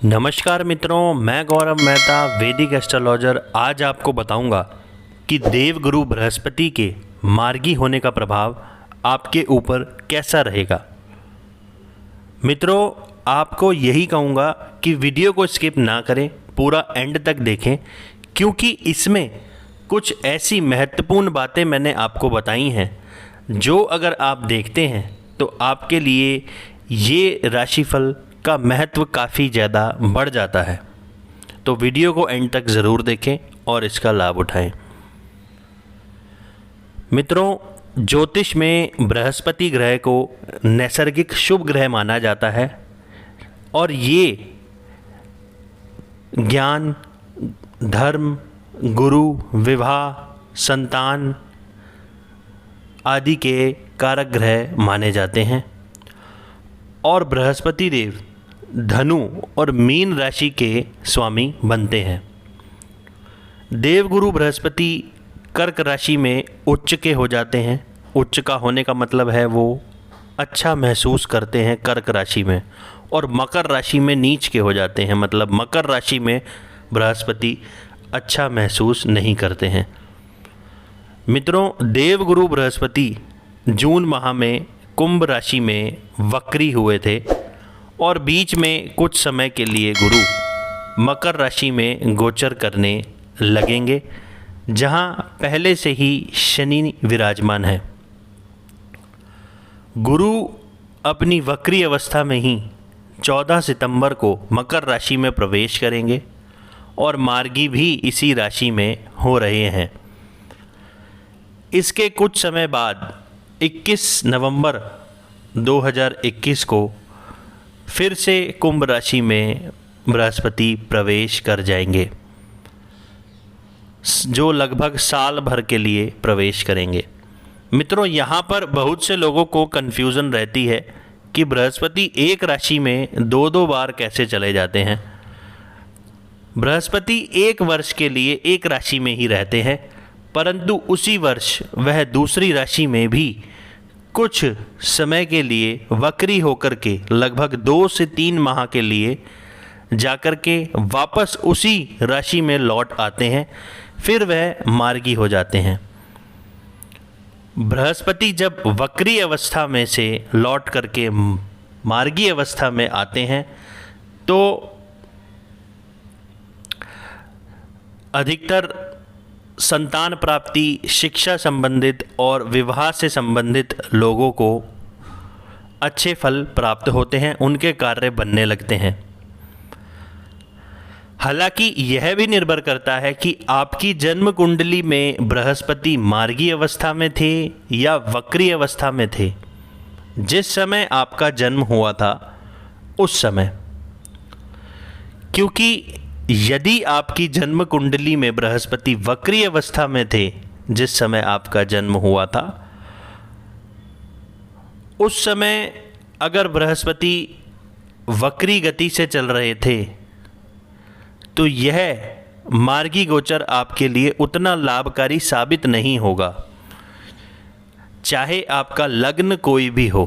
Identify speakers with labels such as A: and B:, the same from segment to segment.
A: नमस्कार मित्रों, मैं गौरव मेहता वैदिक एस्ट्रोलॉजर। आज आपको बताऊंगा कि देवगुरु बृहस्पति के मार्गी होने का प्रभाव आपके ऊपर कैसा रहेगा। मित्रों, आपको यही कहूँगा कि वीडियो को स्किप ना करें, पूरा एंड तक देखें, क्योंकि इसमें कुछ ऐसी महत्वपूर्ण बातें मैंने आपको बताई हैं जो अगर आप देखते हैं तो आपके लिए ये राशिफल का महत्व काफ़ी ज़्यादा बढ़ जाता है। तो वीडियो को एंड तक ज़रूर देखें और इसका लाभ उठाएं। मित्रों, ज्योतिष में बृहस्पति ग्रह को नैसर्गिक शुभ ग्रह माना जाता है और ये ज्ञान, धर्म, गुरु, विवाह, संतान आदि के कारक ग्रह माने जाते हैं। और बृहस्पति देव धनु और मीन राशि के स्वामी बनते हैं। देवगुरु बृहस्पति कर्क राशि में उच्च के हो जाते हैं। उच्च का होने का मतलब है वो अच्छा महसूस करते हैं कर्क राशि में, और मकर राशि में नीच के हो जाते हैं, मतलब मकर राशि में बृहस्पति अच्छा महसूस नहीं करते हैं। मित्रों, देवगुरु बृहस्पति जून माह में कुंभ राशि में वक्री हुए थे और बीच में कुछ समय के लिए गुरु मकर राशि में गोचर करने लगेंगे, जहां पहले से ही शनि विराजमान है। गुरु अपनी वक्री अवस्था में ही 14 सितंबर को मकर राशि में प्रवेश करेंगे और मार्गी भी इसी राशि में हो रहे हैं। इसके कुछ समय बाद 21 नवंबर 2021 को फिर से कुंभ राशि में बृहस्पति प्रवेश कर जाएंगे, जो लगभग साल भर के लिए प्रवेश करेंगे। मित्रों, यहाँ पर बहुत से लोगों को कन्फ्यूज़न रहती है कि बृहस्पति एक राशि में दो दो बार कैसे चले जाते हैं। बृहस्पति एक वर्ष के लिए एक राशि में ही रहते हैं, परंतु उसी वर्ष वह दूसरी राशि में भी कुछ समय के लिए वक्री होकर के लगभग 2 से 3 माह के लिए जाकर के वापस उसी राशि में लौट आते हैं, फिर वह मार्गी हो जाते हैं। बृहस्पति जब वक्री अवस्था में से लौट करके मार्गी अवस्था में आते हैं तो अधिकतर संतान प्राप्ति, शिक्षा संबंधित और विवाह से संबंधित लोगों को अच्छे फल प्राप्त होते हैं, उनके कार्य बनने लगते हैं। हालांकि यह भी निर्भर करता है कि आपकी जन्म कुंडली में बृहस्पति मार्गी अवस्था में थे या वक्री अवस्था में थे। जिस समय आपका जन्म हुआ था उस समय, क्योंकि यदि आपकी जन्म कुंडली में बृहस्पति वक्री अवस्था में थे जिस समय आपका जन्म हुआ था, उस समय अगर बृहस्पति वक्री गति से चल रहे थे तो यह मार्गी गोचर आपके लिए उतना लाभकारी साबित नहीं होगा, चाहे आपका लग्न कोई भी हो।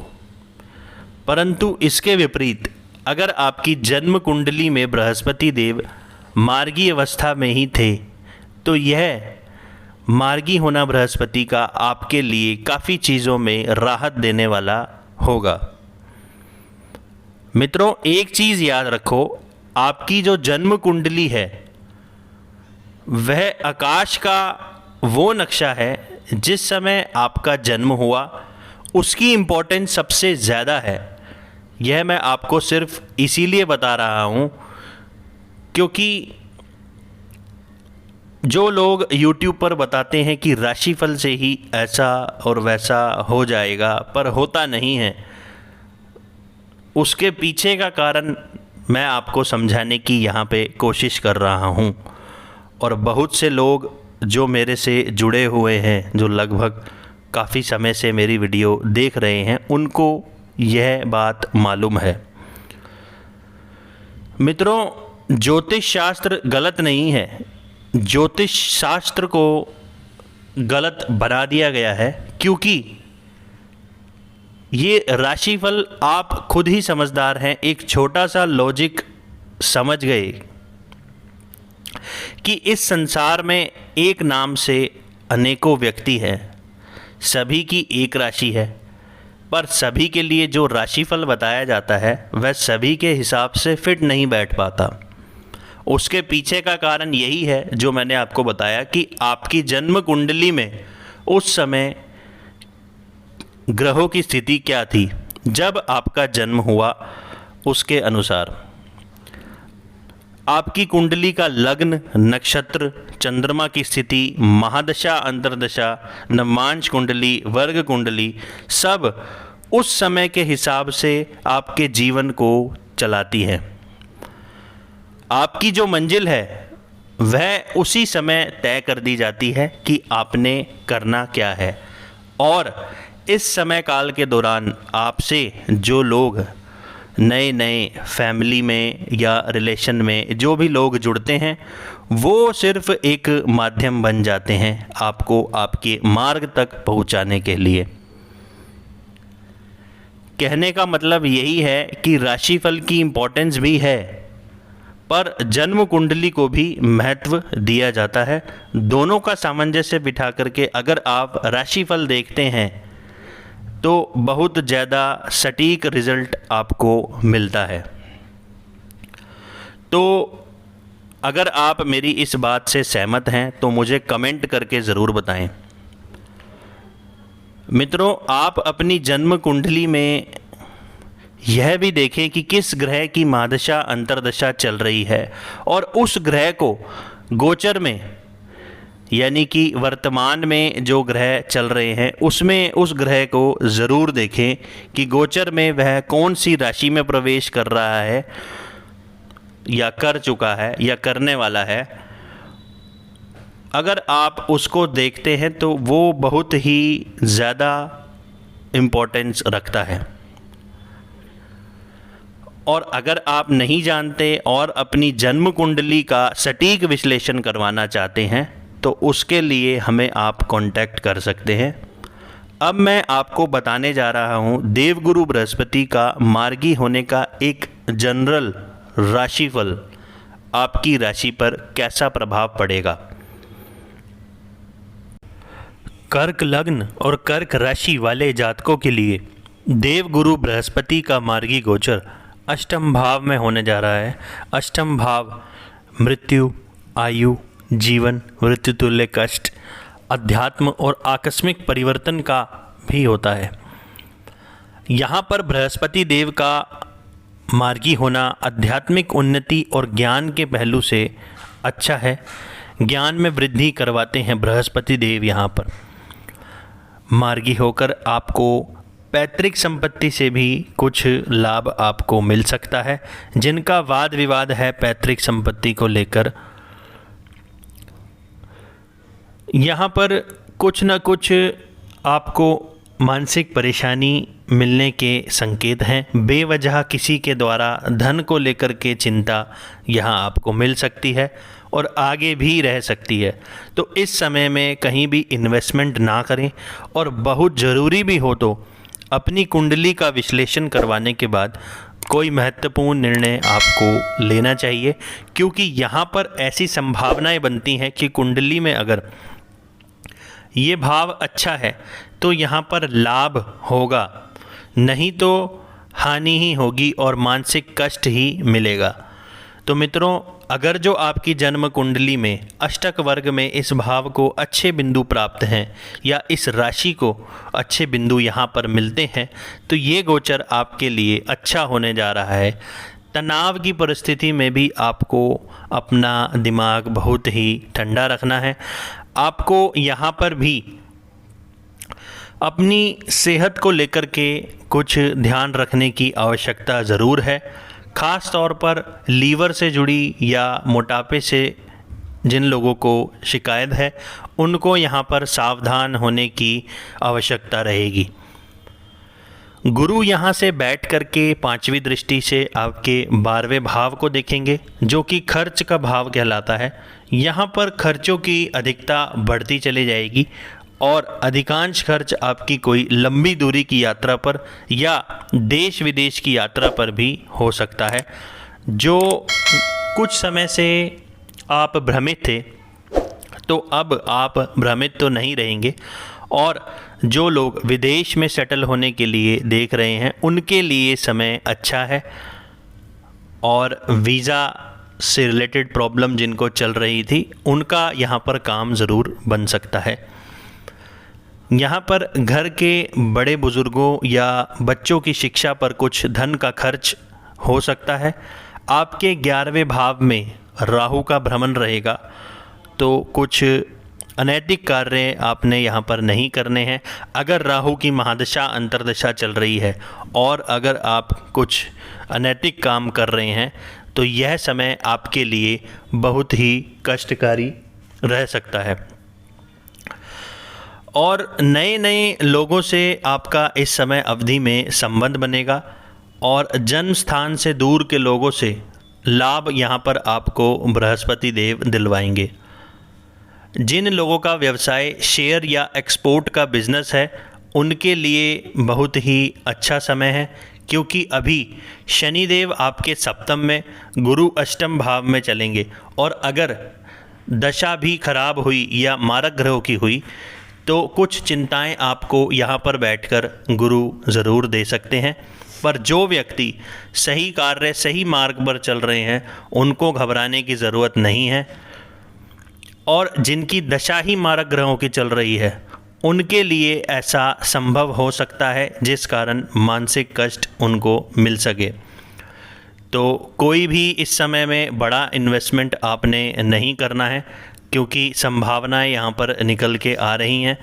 A: परंतु इसके विपरीत अगर आपकी जन्म कुंडली में बृहस्पति देव मार्गी अवस्था में ही थे तो यह मार्गी होना बृहस्पति का आपके लिए काफ़ी चीज़ों में राहत देने वाला होगा। मित्रों, एक चीज़ याद रखो, आपकी जो जन्म कुंडली है वह आकाश का वो नक्शा है जिस समय आपका जन्म हुआ, उसकी इम्पोर्टेंस सबसे ज़्यादा है। यह मैं आपको सिर्फ इसीलिए बता रहा हूँ क्योंकि जो लोग YouTube पर बताते हैं कि राशिफल से ही ऐसा और वैसा हो जाएगा, पर होता नहीं है, उसके पीछे का कारण मैं आपको समझाने की यहाँ पे कोशिश कर रहा हूँ। और बहुत से लोग जो मेरे से जुड़े हुए हैं, जो लगभग काफ़ी समय से मेरी वीडियो देख रहे हैं, उनको यह बात मालूम है। मित्रों, ज्योतिष शास्त्र गलत नहीं है, ज्योतिष शास्त्र को गलत बना दिया गया है क्योंकि ये राशिफल आप खुद ही समझदार हैं, एक छोटा सा लॉजिक समझ गए कि इस संसार में एक नाम से अनेकों व्यक्ति हैं, सभी की एक राशि है, पर सभी के लिए जो राशिफल बताया जाता है वह सभी के हिसाब से फिट नहीं बैठ पाता। उसके पीछे का कारण यही है जो मैंने आपको बताया कि आपकी जन्म कुंडली में उस समय ग्रहों की स्थिति क्या थी जब आपका जन्म हुआ, उसके अनुसार आपकी कुंडली का लग्न, नक्षत्र, चंद्रमा की स्थिति, महादशा, अंतर्दशा, नवांश कुंडली, वर्ग कुंडली सब उस समय के हिसाब से आपके जीवन को चलाती है। आपकी जो मंजिल है वह उसी समय तय कर दी जाती है कि आपने करना क्या है। और इस समय काल के दौरान आपसे जो लोग नए नए फैमिली में या रिलेशन में जो भी लोग जुड़ते हैं वो सिर्फ एक माध्यम बन जाते हैं आपको आपके मार्ग तक पहुंचाने के लिए। कहने का मतलब यही है कि राशिफल की इम्पोर्टेंस भी है, पर जन्म कुंडली को भी महत्व दिया जाता है। दोनों का सामंजस्य बिठा करके अगर आप राशिफल देखते हैं तो बहुत ज़्यादा सटीक रिज़ल्ट आपको मिलता है। तो अगर आप मेरी इस बात से सहमत हैं तो मुझे कमेंट करके ज़रूर बताएं। मित्रों, आप अपनी जन्म कुंडली में यह भी देखें कि किस ग्रह की महादशा अंतर्दशा चल रही है और उस ग्रह को गोचर में, यानी कि वर्तमान में जो ग्रह चल रहे हैं उसमें उस ग्रह को ज़रूर देखें कि गोचर में वह कौन सी राशि में प्रवेश कर रहा है या कर चुका है या करने वाला है। अगर आप उसको देखते हैं तो वो बहुत ही ज़्यादा इम्पोर्टेंस रखता है। और अगर आप नहीं जानते और अपनी जन्म कुंडली का सटीक विश्लेषण करवाना चाहते हैं तो उसके लिए हमें आप कांटेक्ट कर सकते हैं। अब मैं आपको बताने जा रहा हूं देवगुरु बृहस्पति का मार्गी होने का एक जनरल राशिफल आपकी राशि पर कैसा प्रभाव पड़ेगा। कर्क लग्न और कर्क राशि वाले जातकों के लिए देवगुरु बृहस्पति का मार्गी गोचर अष्टम भाव में होने जा रहा है। अष्टम भाव मृत्यु, आयु, जीवन, मृत्यु तुल्य कष्ट, अध्यात्म और आकस्मिक परिवर्तन का भी होता है। यहाँ पर बृहस्पति देव का मार्गी होना आध्यात्मिक उन्नति और ज्ञान के पहलू से अच्छा है। ज्ञान में वृद्धि करवाते हैं बृहस्पति देव। यहाँ पर मार्गी होकर आपको पैतृक संपत्ति से भी कुछ लाभ आपको मिल सकता है। जिनका वाद विवाद है पैतृक संपत्ति को लेकर, यहाँ पर कुछ न कुछ आपको मानसिक परेशानी मिलने के संकेत हैं। बेवजह किसी के द्वारा धन को लेकर के चिंता यहाँ आपको मिल सकती है और आगे भी रह सकती है। तो इस समय में कहीं भी इन्वेस्टमेंट ना करें और बहुत ज़रूरी भी हो तो अपनी कुंडली का विश्लेषण करवाने के बाद कोई महत्वपूर्ण निर्णय आपको लेना चाहिए, क्योंकि यहाँ पर ऐसी संभावनाएं बनती हैं कि कुंडली में अगर ये भाव अच्छा है तो यहाँ पर लाभ होगा, नहीं तो हानि ही होगी और मानसिक कष्ट ही मिलेगा। तो मित्रों, अगर जो आपकी जन्म कुंडली में अष्टक वर्ग में इस भाव को अच्छे बिंदु प्राप्त हैं या इस राशि को अच्छे बिंदु यहाँ पर मिलते हैं तो ये गोचर आपके लिए अच्छा होने जा रहा है। तनाव की परिस्थिति में भी आपको अपना दिमाग बहुत ही ठंडा रखना है। आपको यहाँ पर भी अपनी सेहत को लेकर के कुछ ध्यान रखने की आवश्यकता ज़रूर है। ख़ास तौर पर लीवर से जुड़ी या मोटापे से जिन लोगों को शिकायत है उनको यहाँ पर सावधान होने की आवश्यकता रहेगी। गुरु यहाँ से बैठ करके पांचवी दृष्टि से आपके 12वें भाव को देखेंगे जो कि खर्च का भाव कहलाता है। यहाँ पर खर्चों की अधिकता बढ़ती चली जाएगी और अधिकांश खर्च आपकी कोई लंबी दूरी की यात्रा पर या देश विदेश की यात्रा पर भी हो सकता है। जो कुछ समय से आप भ्रमित थे तो अब आप भ्रमित तो नहीं रहेंगे, और जो लोग विदेश में सेटल होने के लिए देख रहे हैं उनके लिए समय अच्छा है, और वीज़ा से रिलेटेड प्रॉब्लम जिनको चल रही थी उनका यहाँ पर काम ज़रूर बन सकता है। यहाँ पर घर के बड़े बुज़ुर्गों या बच्चों की शिक्षा पर कुछ धन का खर्च हो सकता है। आपके 11वें भाव में राहु का भ्रमण रहेगा, तो कुछ अनैतिक कार्य आपने यहाँ पर नहीं करने हैं। अगर राहु की महादशा अंतर्दशा चल रही है और अगर आप कुछ अनैतिक काम कर रहे हैं तो यह समय आपके लिए बहुत ही कष्टकारी रह सकता है, और नए नए लोगों से आपका इस समय अवधि में संबंध बनेगा, और जन्म स्थान से दूर के लोगों से लाभ यहाँ पर आपको बृहस्पति देव दिलवाएंगे। जिन लोगों का व्यवसाय शेयर या एक्सपोर्ट का बिज़नेस है उनके लिए बहुत ही अच्छा समय है, क्योंकि अभी शनिदेव आपके सप्तम में, गुरु अष्टम भाव में चलेंगे, और अगर दशा भी खराब हुई या मारक ग्रहों की हुई तो कुछ चिंताएं आपको यहाँ पर बैठकर गुरु ज़रूर दे सकते हैं। पर जो व्यक्ति सही कार्य सही मार्ग पर चल रहे हैं उनको घबराने की ज़रूरत नहीं है, और जिनकी दशा ही मारक ग्रहों की चल रही है उनके लिए ऐसा संभव हो सकता है जिस कारण मानसिक कष्ट उनको मिल सके। तो कोई भी इस समय में बड़ा इन्वेस्टमेंट आपने नहीं करना है, क्योंकि संभावनाएं यहाँ पर निकल के आ रही हैं।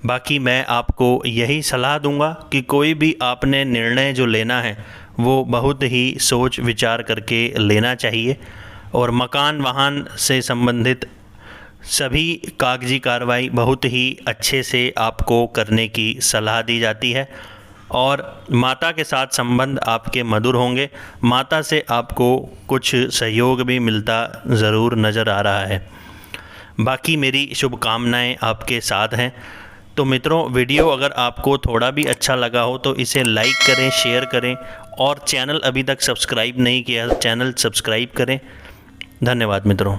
A: बाकी मैं आपको यही सलाह दूंगा कि कोई भी आपने निर्णय जो लेना है वो बहुत ही सोच विचार करके लेना चाहिए, और मकान वाहन से संबंधित सभी कागजी कार्रवाई बहुत ही अच्छे से आपको करने की सलाह दी जाती है, और माता के साथ संबंध आपके मधुर होंगे। माता से आपको कुछ सहयोग भी मिलता ज़रूर नज़र आ रहा है। बाकी मेरी शुभकामनाएं आपके साथ हैं। तो मित्रों, वीडियो अगर आपको थोड़ा भी अच्छा लगा हो तो इसे लाइक करें, शेयर करें, और चैनल अभी तक सब्सक्राइब नहीं किया चैनल सब्सक्राइब करें। धन्यवाद मित्रों।